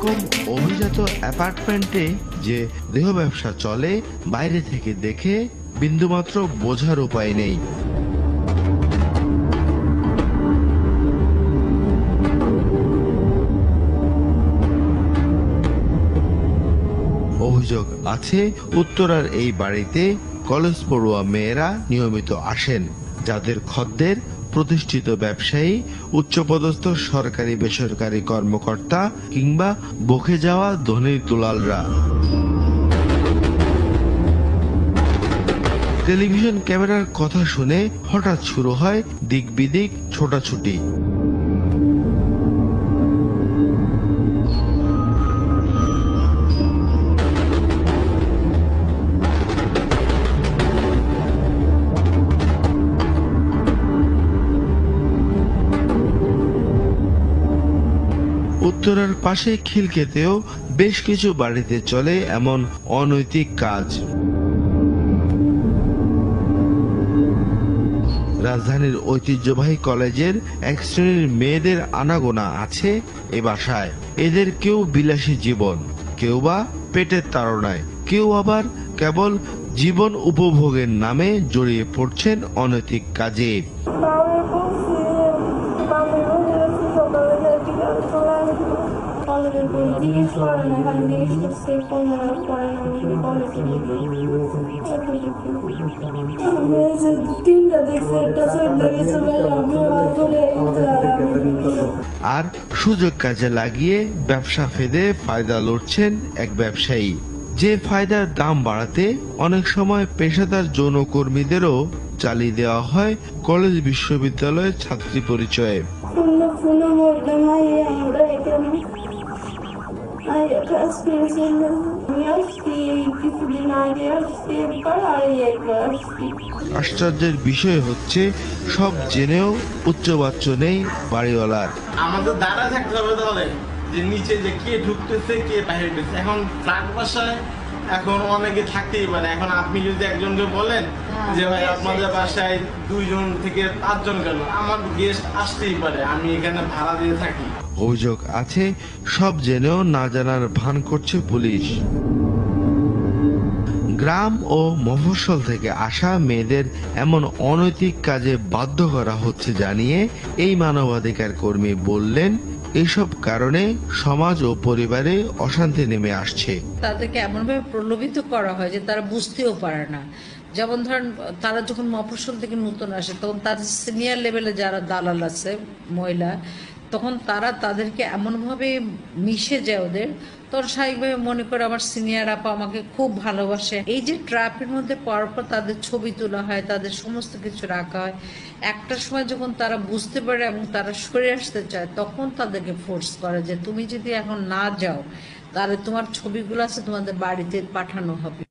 এরকম অভিজাত অ্যাপার্টমেন্টে যে দেহ ব্যবসা চলে বাইরে থেকে দেখে বিন্দুমাত্র বোঝার উপায় নেই। অভিযোগ আছে উত্তরার এই বাড়িতে কলেজ পড়ুয়া মেয়েরা নিয়মিত আসেন, যাদের খদ্দের প্রতিষ্ঠিত ব্যবসায়ী, উচ্চপদস্থ সরকারি বেসরকারি কর্মকর্তা কিংবা বকে যাওয়া ধনী দুলালরা। টেলিভিশন ক্যামেরার কথা শুনে হঠাৎ শুরু হয় দিক বিদিক ছোটাছুটি। উত্তরার পাশে খিলক্ষেতেও বেশ কিছু বাড়িতে চলে এমন অনৈতিক কাজ। রাজধানীর ঐতিহ্যবাহী কলেজের এক শ্রেণীর মেয়েদের আনাগোনা আছে এ বাসায়। এদের কেউ বিলাসী জীবন, কেউ বা পেটের তাড়নায়, কেউ আবার কেবল জীবন উপভোগের নামে জড়িয়ে পড়ছেন অনৈতিক কাজে। আর সুযোগ কাজে লাগিয়ে ব্যবসা ফেদে ফায়দা লুটছেন এক ব্যবসায়ী, যে ফায়দার দাম বাড়াতে অনেক সময় পেশাদার যৌনকর্মীদেরও চালিয়ে দেওয়া হয় কলেজ বিশ্ববিদ্যালয়ের ছাত্রী পরিচয়ে। আশ্চর্যের বিষয় হচ্ছে সব জেনেও উচ্চবাচ্য নেই বাড়িওয়ালার। আমাদের দাঁড়া থাকতে হবে তাহলে যে নিচে যে কে ঢুকতেছে কে বাইরে ঢুকতেছে। এখন ফ্ল্যাট বাসায় এখন অনেকে থাকতেই পারে। এখন আপনি যদি একজনকে বলেন যে ভাই আপনাদের বাসায় 2 জন থেকে 5 জন গেল, আমার গেস্ট আসতেই পারে, আমি এখানে ভাড়া দিয়ে থাকি। অভিযোগ আছে সব জেনেও না জানার ভান করছে পুলিশ। গ্রাম ও মফস্বল থেকে আসা মেয়েদের এমন অনৈতিক কাজে বাধ্য করা হচ্ছে জানিয়ে এই মানবাধিকার কর্মী বললেন, এইসব কারণে সমাজ ও পরিবারে অশান্তি নেমে আসছে। তাদেরকে এমনভাবে প্রলোভিত করা হয় যে তারা বুঝতেও পারে না। যেমন ধরেন তারা যখন মফস্বল থেকে নতুন আসে তখন তার সিনিয়র লেভেলে যারা দালাল আছে মহিলা, তখন তারা তাদেরকে এমনভাবে মিশে যায় ওদের, তখন স্বাভাবিকভাবে মনে করে আমার সিনিয়র আপা আমাকে খুব ভালোবাসে। এই যে ট্র্যাপের মধ্যে পড়ার পর তাদের ছবি তোলা হয়, তাদের সমস্ত কিছু রাখা হয়। একটা সময় যখন তারা বুঝতে পারে এবং তারা সরে আসতে চায়, তখন তাদেরকে ফোর্স করে যে তুমি যদি এখন না যাও তাহলে তোমার ছবিগুলো আছে তোমাদের বাড়িতে পাঠানো হবে।